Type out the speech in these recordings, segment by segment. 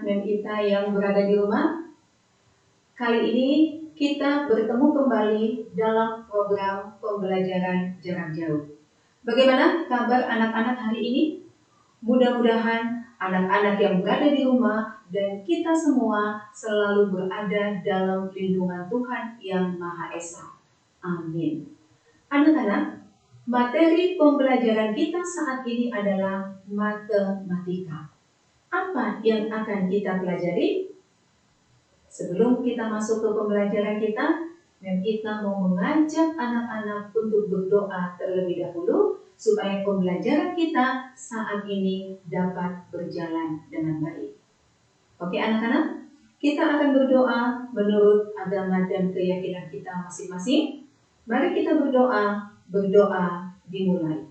Mem Ita yang berada di rumah. Kali ini kita bertemu kembali dalam program pembelajaran jarak jauh. Bagaimana kabar anak-anak hari ini? Mudah-mudahan anak-anak yang berada di rumah dan kita semua selalu berada dalam lindungan Tuhan yang Maha Esa. Amin. Anak-anak, materi pembelajaran kita saat ini adalah matematika. Apa yang akan kita pelajari? Sebelum kita masuk ke pembelajaran kita, Mem Ita mau mengajak anak-anak untuk berdoa terlebih dahulu supaya pembelajaran kita saat ini dapat berjalan dengan baik. Oke anak-anak, kita akan berdoa menurut agama dan keyakinan kita masing-masing. Mari kita berdoa dimulai.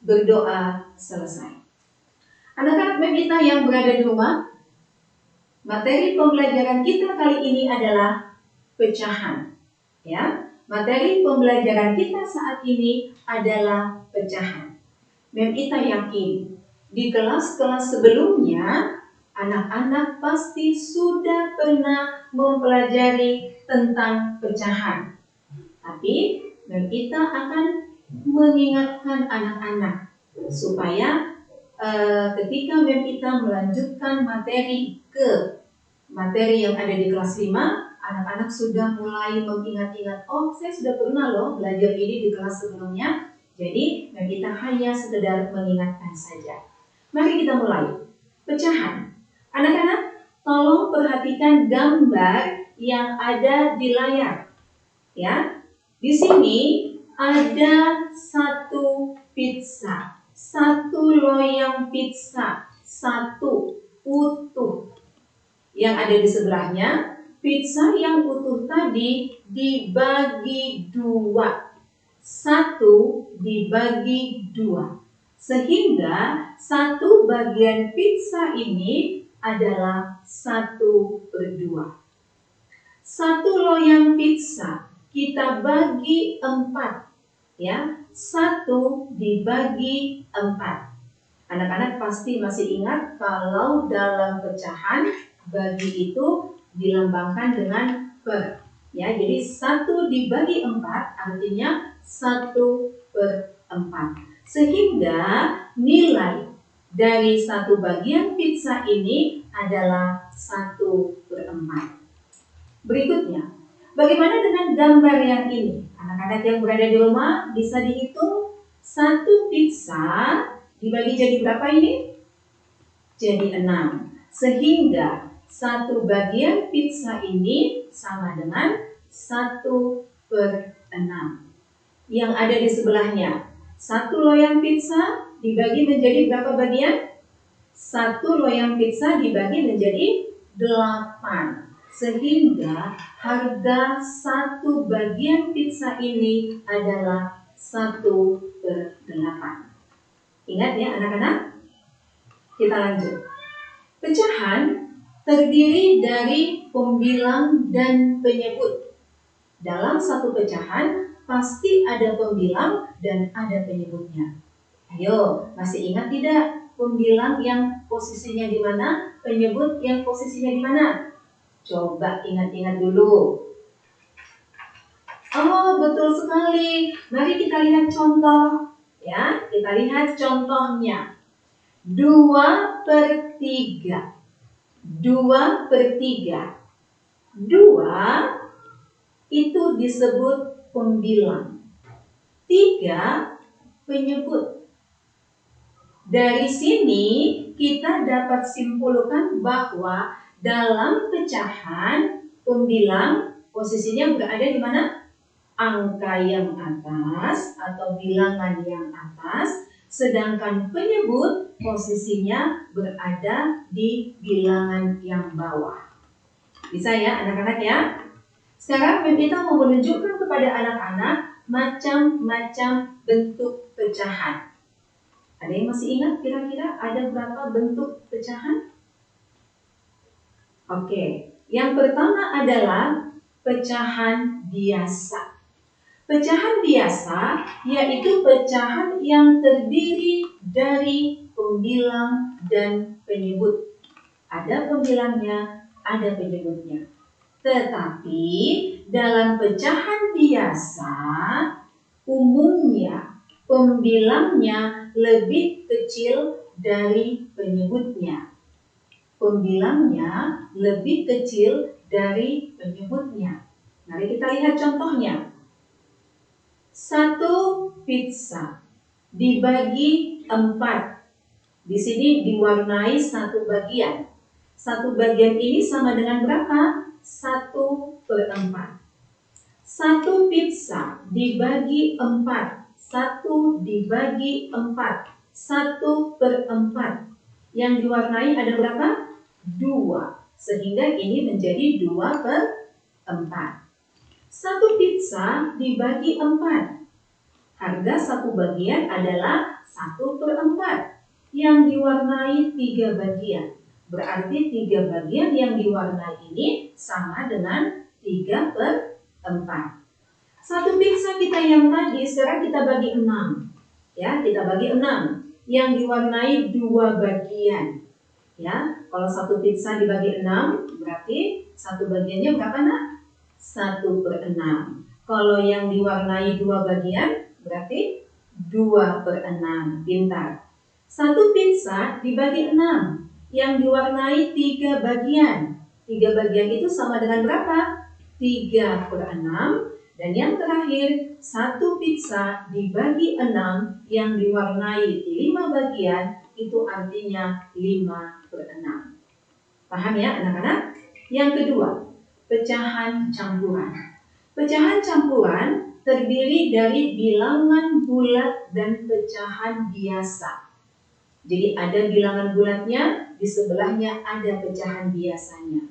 Berdoa selesai. Anak-anak Mem Ita yang berada di rumah, materi pembelajaran kita kali ini adalah pecahan. Ya, materi pembelajaran kita saat ini adalah pecahan. Mem Ita yakin di kelas-kelas sebelumnya anak-anak pasti sudah pernah mempelajari tentang pecahan. Tapi Mem Ita akan mengingatkan anak-anak supaya ketika Mem Ita melanjutkan materi ke materi yang ada di kelas 5, anak-anak sudah mulai mengingat-ingat, oh saya sudah pernah loh belajar ini di kelas sebelumnya. Jadi Mem Ita hanya sekedar mengingatkan saja. Mari kita mulai. Pecahan. Anak-anak, tolong perhatikan gambar yang ada di layar. Ya, di sini ada satu pizza, satu loyang pizza, satu utuh. Yang ada di sebelahnya, pizza yang utuh tadi dibagi dua. Satu dibagi dua. Sehingga satu bagian pizza ini adalah 1/2. Satu loyang pizza kita bagi 4. Ya, 1 dibagi 4. Anak-anak pasti masih ingat kalau dalam pecahan bagi itu dilambangkan dengan per. Ya, jadi 1 dibagi 4 artinya 1/4. Sehingga nilai dari satu bagian pizza ini adalah 1/4. Berikutnya, bagaimana dengan gambar yang ini? Anak-anak yang berada di rumah bisa dihitung satu pizza dibagi jadi berapa ini? Jadi 6. Sehingga satu bagian pizza ini sama dengan 1/6. Yang ada di sebelahnya, satu loyang pizza dibagi menjadi berapa bagian? Satu loyang pizza dibagi menjadi 8. Sehingga harga satu bagian pizza ini adalah 1/8. Ingat ya anak-anak? Kita lanjut. Pecahan terdiri dari pembilang dan penyebut. Dalam satu pecahan pasti ada pembilang dan ada penyebutnya. Ayo, masih ingat tidak pembilang yang posisinya di mana, penyebut yang posisinya di mana? Coba ingat-ingat dulu. Oh, betul sekali. Mari kita lihat contoh. Ya, kita lihat contohnya. 2/3. 2/3. 2 itu disebut pembilang. 3 penyebut. Dari sini kita dapat simpulkan bahwa dalam pecahan pembilang posisinya berada di mana? Angka yang atas atau bilangan yang atas, sedangkan penyebut posisinya berada di bilangan yang bawah. Bisa ya anak-anak ya? Sekarang Mem Ita mau menunjukkan kepada anak-anak macam-macam bentuk pecahan. Ada yang masih ingat kira-kira ada berapa bentuk pecahan? Oke, yang pertama adalah pecahan biasa. Pecahan biasa yaitu pecahan yang terdiri dari pembilang dan penyebut. Ada pembilangnya, ada penyebutnya. Tetapi dalam pecahan biasa umumnya pembilangnya lebih kecil dari penyebutnya. Pembilangnya lebih kecil dari penyebutnya. Mari kita lihat contohnya. 1 pizza dibagi 4. Di sini diwarnai 1 bagian. 1 bagian ini sama dengan berapa? 1/4. 1 pizza dibagi 4. 1 dibagi 4. 1/4. Yang diwarnai ada berapa? 2. Sehingga ini menjadi 2/4. 1 pizza dibagi 4. Harga 1 bagian adalah 1/4 yang diwarnai 3 bagian. Berarti 3 bagian yang diwarnai ini sama dengan 3/4. 1 pizza kita yang tadi sekarang kita bagi 6. Ya, kita bagi 6 yang diwarnai 2 bagian. Ya, kalau 1 pizza dibagi 6 berarti 1 bagiannya berapa, Nak? 1/6. Kalau yang diwarnai 2 bagian berarti 2/6. Pintar. 1 pizza dibagi 6 yang diwarnai 3 bagian. 3 bagian itu sama dengan berapa? 3/6. Dan yang terakhir, 1 pizza dibagi 6 yang diwarnai 5 bagian itu artinya 5/6. Paham ya anak-anak? Yang kedua, pecahan campuran. Pecahan campuran terdiri dari bilangan bulat dan pecahan biasa. Jadi ada bilangan bulatnya, di sebelahnya ada pecahan biasanya.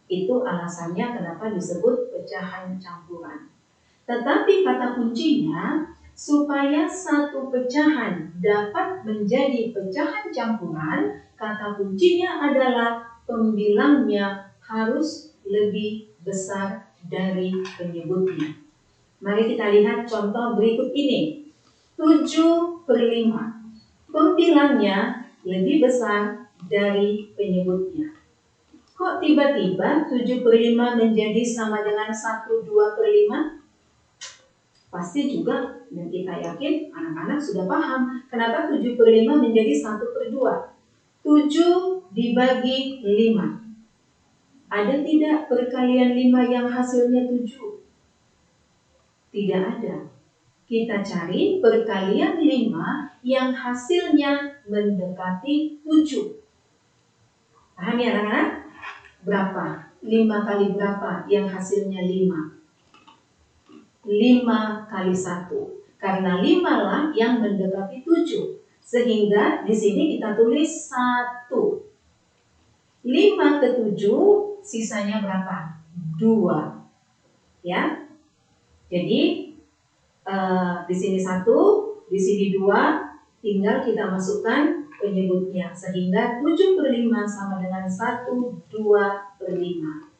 Itu alasannya kenapa disebut pecahan campuran. Tetapi kata kuncinya, supaya satu pecahan dapat menjadi pecahan campuran, kata kuncinya adalah pembilangnya harus lebih besar dari penyebutnya. Mari kita lihat contoh berikut ini. 7/5. Pembilangnya lebih besar dari penyebutnya. Kok tiba-tiba 7/5 menjadi sama dengan 1/2/5? Pasti juga, dan kita yakin anak-anak sudah paham kenapa 7/5 menjadi 1/2. 7 dibagi 5. Ada tidak perkalian 5 yang hasilnya 7? Tidak ada. Kita cari perkalian 5 yang hasilnya mendekati 7. Paham ya anak-anak? Berapa? 5 kali berapa yang hasilnya 5? 5 kali 1. Karena 5 lah yang mendekati 7. Sehingga di sini kita tulis 1. 5 ke 7 sisanya berapa? 2. Ya. Jadi di sini 1, di sini 2, tinggal kita masukkan penyebutnya sehingga 7/5 sama dengan 1/2/5.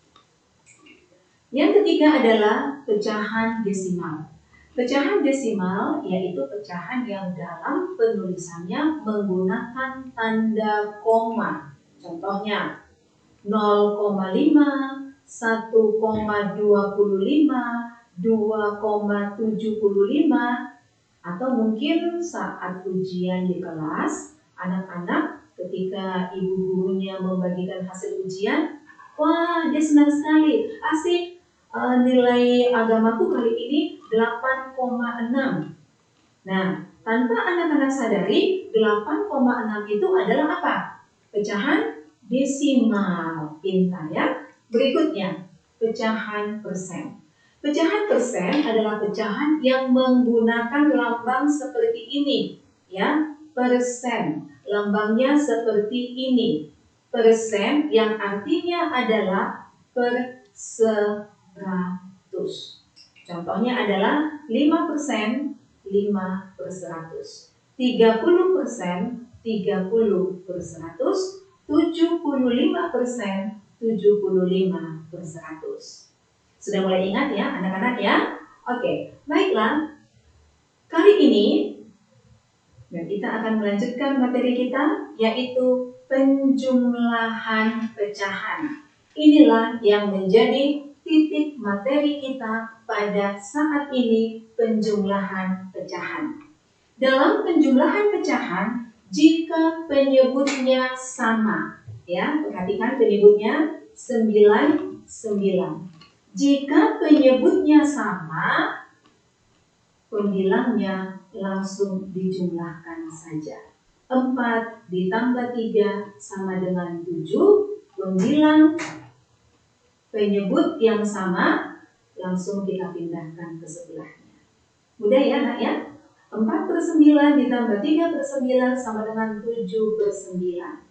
Yang ketiga adalah pecahan desimal. Pecahan desimal yaitu pecahan yang dalam penulisannya menggunakan tanda koma. Contohnya 0,5, 1,25, 2,75, atau mungkin saat ujian di kelas, anak-anak ketika ibu gurunya membagikan hasil ujian, wah dia senang sekali, asik, nilai agamaku kali ini 8,6. Nah, tanpa anak-anak sadari, 8,6 itu adalah apa? Pecahan desimal. Pintar ya. Berikutnya, pecahan persen. Pecahan persen adalah pecahan yang menggunakan lambang seperti ini, ya, persen. Lambangnya seperti ini. Persen yang artinya adalah per 100. Contohnya adalah 5%, 5/100. 30%, 30/100. 75%, 75/100. Sudah mulai ingat ya anak-anak ya? Oke, baiklah. Kali ini kita akan melanjutkan materi kita, yaitu penjumlahan pecahan. Inilah yang menjadi titik materi kita pada saat ini, penjumlahan pecahan. Dalam penjumlahan pecahan, jika penyebutnya sama, ya, perhatikan penyebutnya 99. Jika penyebutnya sama, pembilangnya langsung dijumlahkan saja. 4 ditambah 3 sama dengan 7. Pembilang penyebut yang sama langsung kita pindahkan ke sebelahnya. Mudah ya nak ya? 4/9 ditambah 3/9 sama dengan 7/9.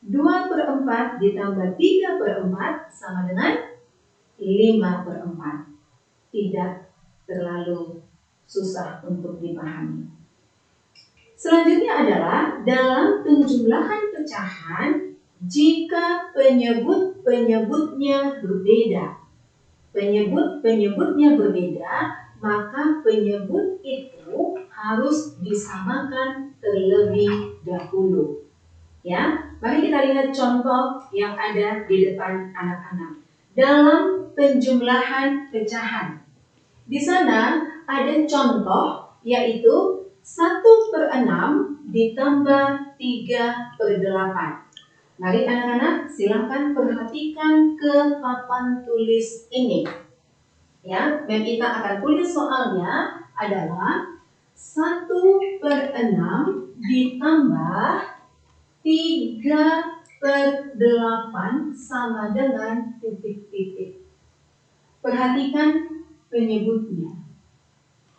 2/4 ditambah 3/4 sama dengan 5/4. Tidak terlalu susah untuk dipahami. Selanjutnya adalah dalam penjumlahan pecahan, jika penyebut-penyebutnya berbeda. Penyebut-penyebutnya berbeda, maka penyebut itu harus disamakan terlebih dahulu. Ya, mari kita lihat contoh yang ada di depan anak-anak. Dalam penjumlahan pecahan, di sana ada contoh yaitu 1/6 ditambah 3/8. Mari anak-anak silakan perhatikan ke papan tulis ini. Ya, dan kita akan tulis soalnya adalah 1/6 ditambah 3/8 sama dengan titik-titik. Perhatikan penyebutnya.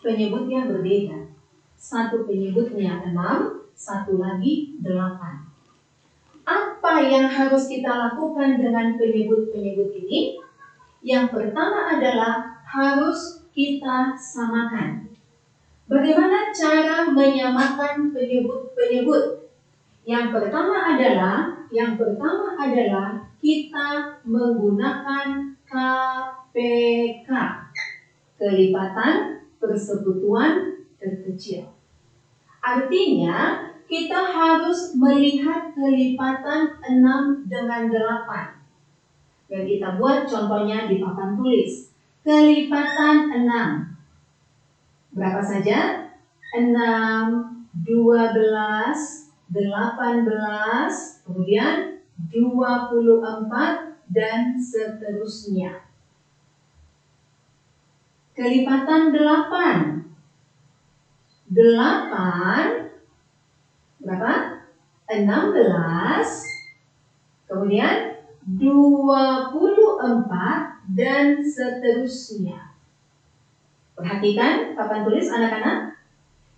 Penyebutnya berbeda. Satu penyebutnya 6, satu lagi 8. Apa yang harus kita lakukan dengan penyebut-penyebut ini? Yang pertama adalah harus kita samakan. Bagaimana cara menyamakan penyebut-penyebut? Yang pertama adalah kita menggunakan KPK, kelipatan persekutuan terkecil. Artinya kita harus melihat kelipatan 6 dengan 8. Dan kita buat contohnya di papan tulis. Kelipatan 6. Berapa saja? 6, 12, 18, kemudian 24, dan seterusnya. Kelipatan 8. 8 berapa? 16, kemudian 24, dan seterusnya. Perhatikan papan tulis anak-anak.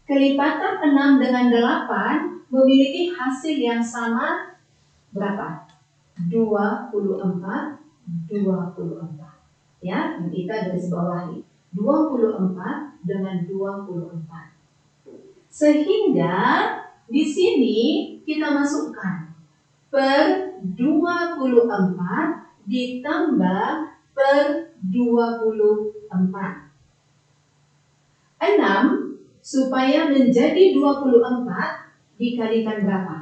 Kelipatan 6 dengan 8 memiliki hasil yang sama berapa? 24, 24. Ya, kita garis bawahi. 24 dengan 24. Sehingga di sini kita masukkan per 24 ditambah per 24. 6 supaya menjadi 24 dikalikan berapa?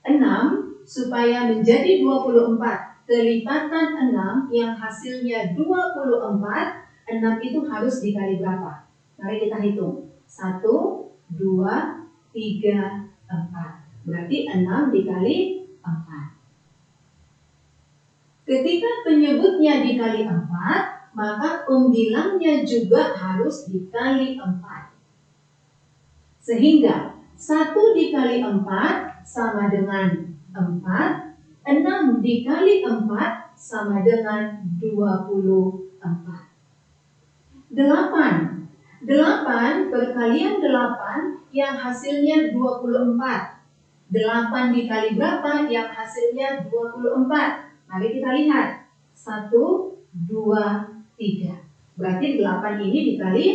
6 supaya menjadi 24. Kelipatan 6 yang hasilnya 24, 6 itu harus dikali berapa? Mari kita hitung. 1, 2, 3, 4. Berarti 6 dikali 4. Ketika penyebutnya dikali 4, maka pembilangnya juga harus dikali 4. Sehingga 1 dikali 4 sama dengan 4. 6 dikali 4 sama dengan 24. 8 perkalian 8 yang hasilnya 24. 8 dikali berapa yang hasilnya 24? Mari kita lihat. 1, 2, 3. Berarti 8 ini dikali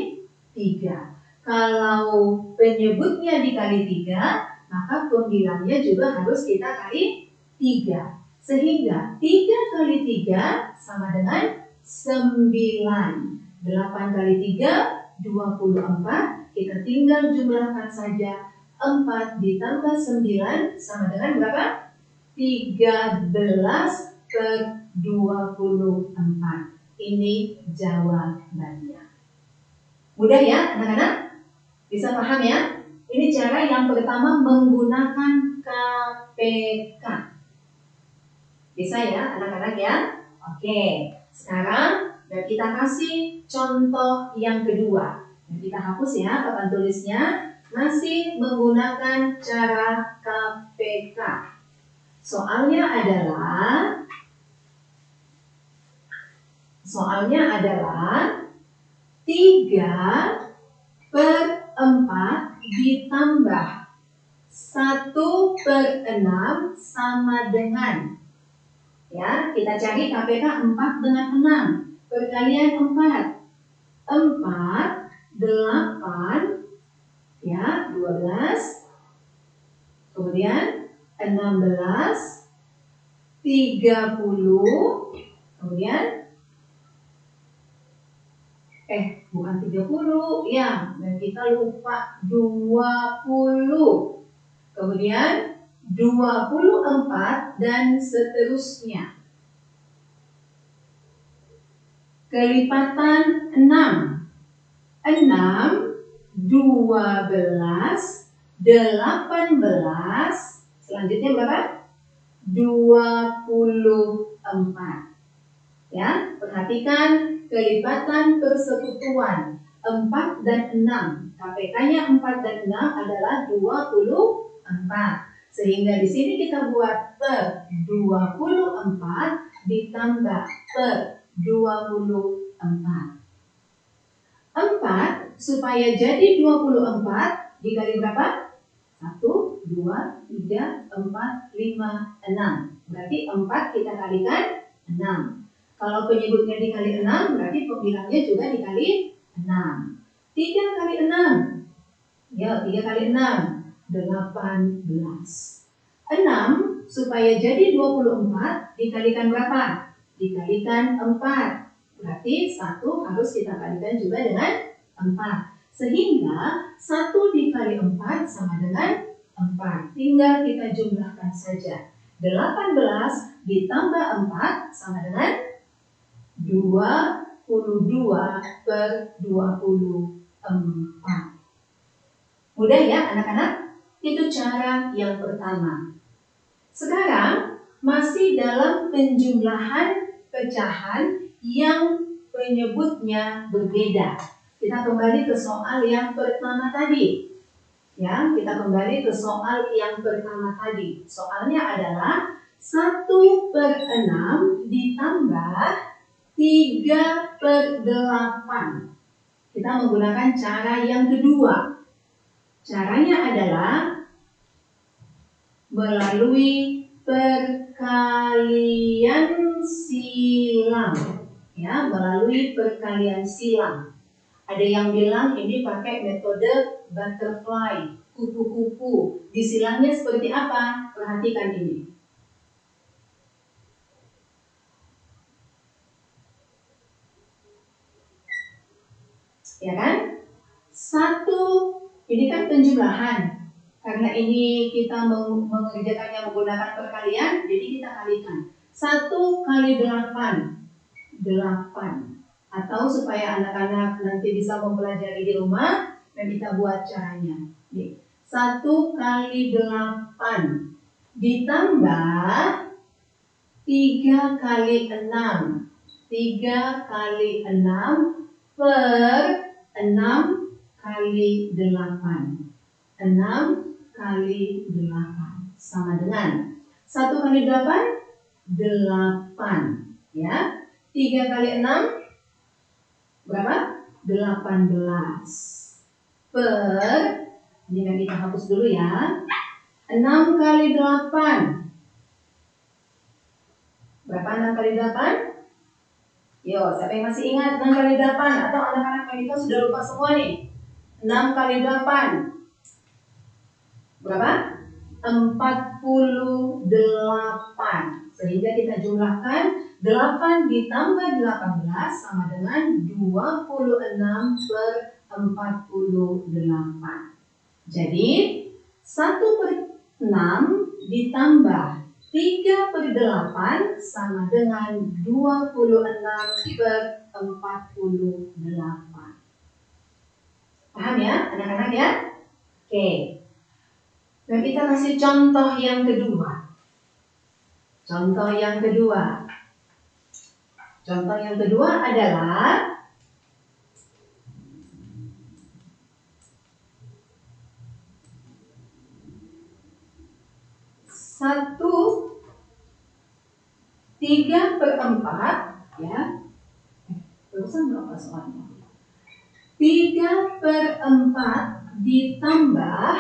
3. Kalau penyebutnya dikali 3, maka pembilangnya juga harus kita kali 3. Sehingga 3 kali 3 sama dengan 9. 8 kali 3, 24. Kita tinggal jumlahkan saja. 4 ditambah 9 sama dengan berapa? 13 per 24. Ini jawabannya. Mudah ya anak-anak? Bisa paham ya? Ini cara yang pertama menggunakan KPK. Bisa ya anak-anak ya? Oke, sekarang kita kasih contoh yang kedua. Kita hapus ya papan tulisnya. Masih menggunakan cara KPK. Soalnya adalah 3 per 4 ditambah 1 per 6 sama dengan, ya, kita cari KPK 4 dengan 6. Perkalian 4. 4, 8, ya, 12. Kemudian 16, 30. Kemudian bukan 30, ya, dan kita lupa 20. Kemudian 24 dan seterusnya. Kelipatan 6. 12, 18. Selanjutnya berapa? 24. Ya, perhatikan kelipatan persekutuan 4 dan 6. KPK-nya 4 dan 6 adalah 24. Sehingga di sini kita buat per 24 ditambah per 24. 4 supaya jadi 24 dikali berapa? 1, 2, 3, 4, 5, 6. Berarti 4 kita kalikan 6. Kalau penyebutnya dikali 6, berarti pembilangnya juga dikali 6. 3 kali 6. Ya, 3 kali 6. 18. 6 supaya jadi 24 dikalikan berapa? Dikalikan 4. Berarti 1 harus kita kalikan juga dengan 4. Sehingga 1 dikali 4 sama dengan 4. Tinggal kita jumlahkan saja. 18 ditambah 4 sama dengan 22 per 24. Mudah ya anak-anak? Itu cara yang pertama. Sekarang masih dalam penjumlahan pecahan yang penyebutnya berbeda. Kita kembali ke soal yang pertama tadi. Ya, kita kembali ke soal yang pertama tadi. Soalnya adalah 1 per 6 ditambah 3 per 8. Kita menggunakan cara yang kedua. Caranya adalah melalui perkalian silang. Ya, melalui perkalian silang. Ada yang bilang ini pakai metode butterfly, kupu-kupu. Disilangnya seperti apa? Perhatikan ini. Ya kan? 1, ini kan penjumlahan. Karena ini kita mengerjakannya menggunakan perkalian, jadi kita kalikan. 1 kali 8. 8. Atau supaya anak-anak nanti bisa mempelajari di rumah, dan kita buat caranya. 1 kali 8 ditambah 3 kali 6. 3 kali 6 per 6 kali 8. 6 kali 8 sama dengan 1 kali 8, 8. Ya, 3 kali 6 berapa? 18. Per, ini kan kita hapus dulu ya. 6 kali 8. Berapa 6 kali 8? Yo, siapa yang masih ingat 6 kali 8? Atau anak-anak yang itu sudah lupa semua nih? 6 kali 8. Berapa? 48. Sehingga kita jumlahkan 8 ditambah 18 sama dengan 26/48. Jadi 1/6 ditambah 3/8 sama dengan 26/48. Paham ya anak-anak ya? Oke. Dan kita kasih contoh yang kedua. Contoh yang kedua adalah satu 3/4 ya. Terusan berapa soalnya? 3/4 ditambah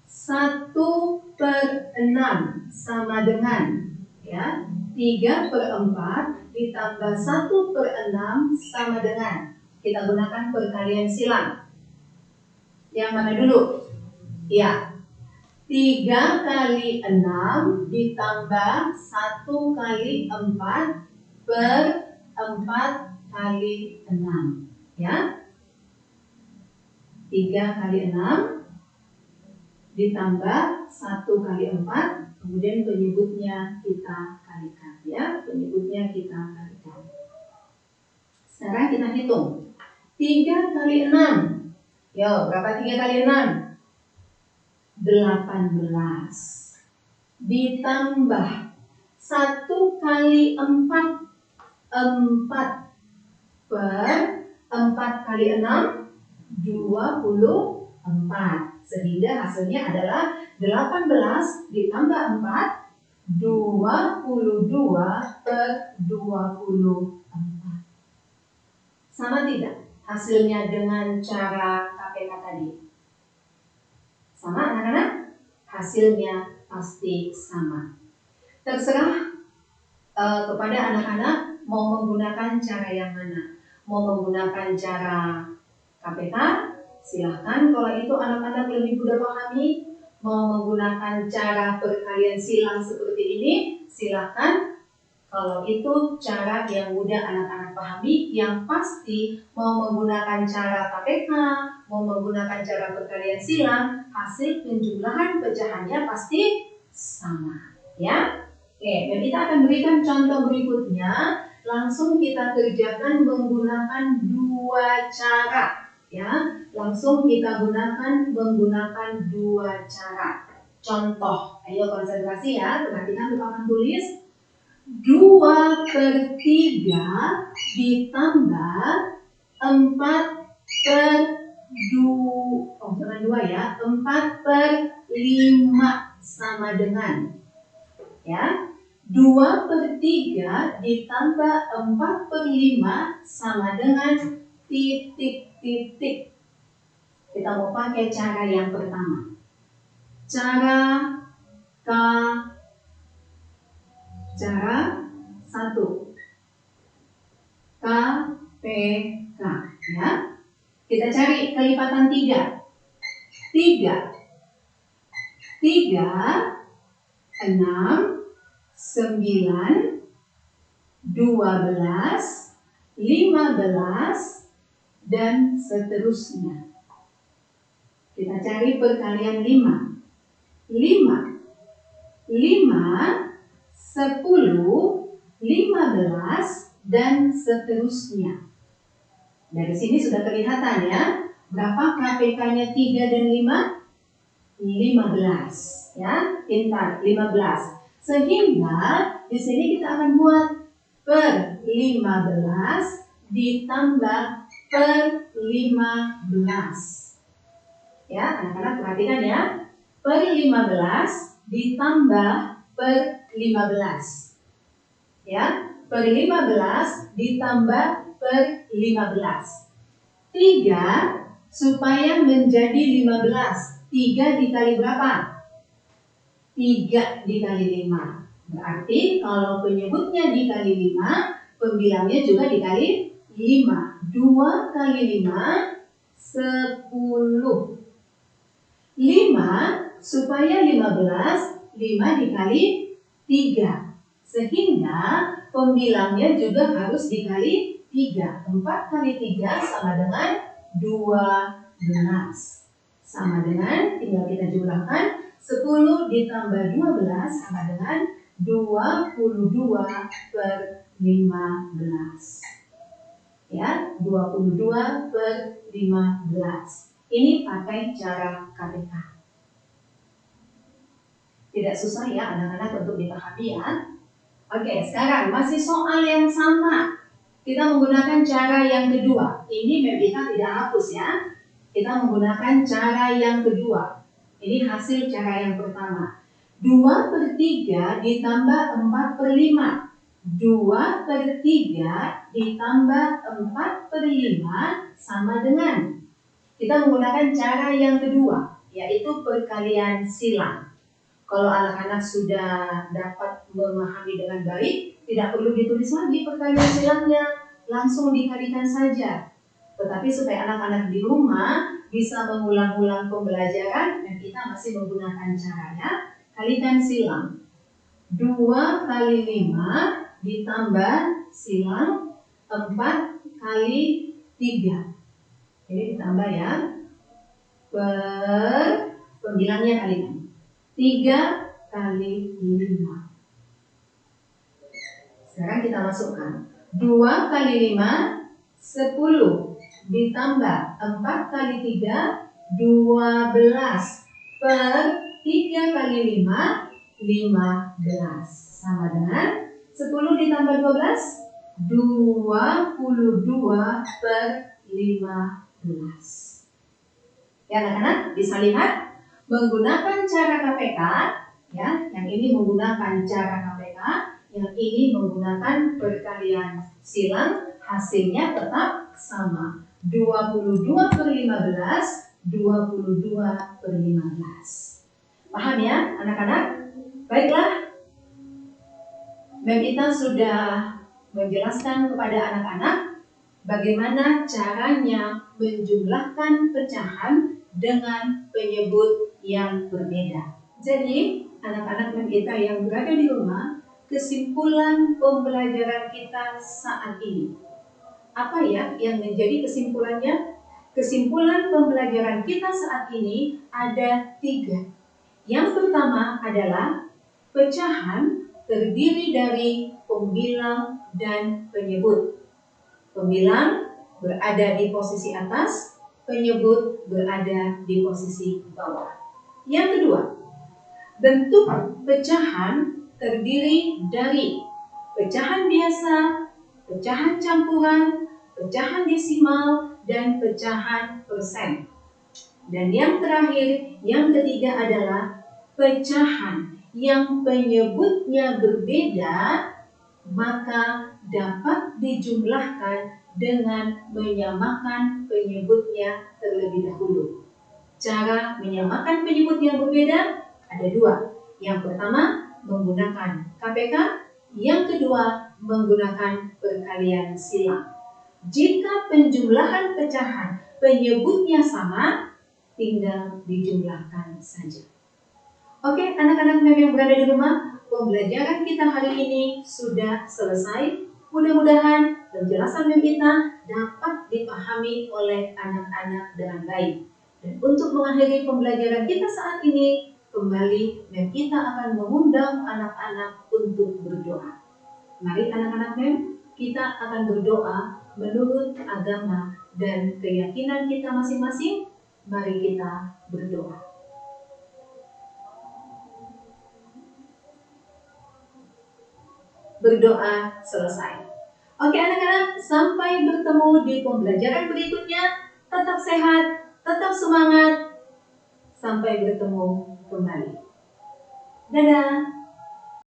1/6 sama dengan ya 3/4 ditambah 1/6 sama dengan, kita gunakan perkalian silang. Yang mana dulu? Ya, 3 kali 6 ditambah 1 kali 4 per 4 kali 6 ya. 3 kali 6 ditambah 1 kali 4, kemudian penyebutnya kita kalikan ya, penyebutnya kita kalikan. Sekarang kita hitung 3 kali 6. Yo, berapa 3 kali 6? 18 ditambah 1 kali 4 per 4 kali 6 24. Sehingga hasilnya adalah 18 ditambah 4 22/24. Sama tidak hasilnya dengan cara KPK tadi? Sama anak-anak? Hasilnya pasti sama. Terserah kepada anak-anak mau menggunakan cara yang mana. Mau menggunakan cara KPK, silahkan. Kalau itu anak-anak lebih mudah pahami. Mau menggunakan cara perkalian silang seperti ini, silahkan. Kalau itu cara yang mudah anak-anak pahami, yang pasti mau menggunakan cara KPK, mau menggunakan cara perkalian silang, hasil penjumlahan pecahannya pasti sama, ya. Oke, dan kita akan berikan contoh berikutnya. Langsung kita kerjakan menggunakan dua cara, ya. Langsung kita menggunakan dua cara. Contoh, ayo konsentrasi ya, perhatikan papan tulis. 2/3 ditambah 4/5 sama dengan ya. 2/3 ditambah 4/5 sama dengan titik-titik. Kita mau pakai cara yang pertama. Cara 1 KPK ya. Kita cari kelipatan 3. 3 6 9 12 15 dan seterusnya. Kita cari perkalian 5. 5 10 15 dan seterusnya. Dari sini sudah kelihatan ya, berapa KPK-nya 3 dan 5? 15 ya, pintar, 15. Sehingga di sini kita akan buat per 15 ditambah per 15. Ya, anak-anak perhatikan ya. Per 15 ditambah per 15. Ya, per 15 ditambah per 15. 3 supaya menjadi 15. 3 dikali berapa? 3 dikali 5. Berarti kalau penyebutnya dikali 5, pembilangnya juga dikali 5. 2 kali 5, 10. 5 supaya 15, 5 dikali 3. Sehingga pembilangnya juga harus dikali 3. 4 kali 3 sama dengan 12. Sama dengan, tinggal kita jumlahkan, 10 ditambah 12 sama dengan 22 per 15. Ya, 22 per 15. Ini pakai cara KPK. Tidak susah ya anak-anak untuk dipahami ya. Oke, sekarang masih soal yang sama. Kita menggunakan cara yang kedua. Ini kita tidak hapus ya. Kita menggunakan cara yang kedua. Ini hasil cara yang pertama. 2 per 3 ditambah 4 per 5. 2 per 3 ditambah 4 per 5 sama dengan. Kita menggunakan cara yang kedua, yaitu perkalian silang. Kalau anak-anak sudah dapat memahami dengan baik, tidak perlu ditulis lagi perkalian silangnya, langsung dikalikan saja. Tetapi supaya anak-anak di rumah bisa mengulang-ulang pembelajaran, dan kita masih menggunakan caranya, kalikan silang. 2 kali 5 ditambah silang 4 kali 3. Ini ditambah ya. Per pembilangnya kalikan. 3 kali 5. Sekarang kita masukkan. 2 kali 5, 10. Ditambah 4 kali 3, 12. Per 3 kali 5, 15. Sama dengan 10 ditambah 12, 22 per 15. Ya anak-anak, bisa lihat menggunakan cara KPK, ya, yang ini menggunakan cara KPK, yang ini menggunakan perkalian silang, hasilnya tetap sama. 22 per 15, 22 per 15. Paham ya anak-anak? Baiklah, Kita sudah menjelaskan kepada anak-anak bagaimana caranya menjumlahkan pecahan dengan penyebut yang berbeda. Jadi, anak-anak kita yang berada di rumah, kesimpulan pembelajaran kita saat ini. Apa ya yang menjadi kesimpulannya? Kesimpulan pembelajaran kita saat ini ada 3. Yang pertama adalah pecahan terdiri dari pembilang dan penyebut. Pembilang berada di posisi atas, penyebut berada di posisi bawah. Yang kedua, bentuk pecahan terdiri dari pecahan biasa, pecahan campuran, pecahan desimal, dan pecahan persen. Dan yang terakhir, yang ketiga adalah pecahan yang penyebutnya berbeda, maka dapat dijumlahkan dengan menyamakan penyebutnya terlebih dahulu. Cara menyamakan penyebut yang berbeda ada 2. Yang pertama menggunakan KPK, yang kedua menggunakan perkalian silang. Jika penjumlahan pecahan penyebutnya sama, tinggal dijumlahkan saja. Oke, anak-anak yang berada di rumah, pembelajaran kita hari ini sudah selesai. Mudah-mudahan penjelasan kita dapat dipahami oleh anak-anak dengan baik. Dan untuk mengakhiri pembelajaran kita saat ini, kembali kita akan mengundang anak-anak untuk berdoa. Mari anak-anak kita akan berdoa menurut agama dan keyakinan kita masing-masing. Mari kita berdoa. Berdoa selesai. Oke anak-anak, sampai bertemu di pembelajaran berikutnya. Tetap sehat, tetap semangat. Sampai bertemu kembali. Dadah.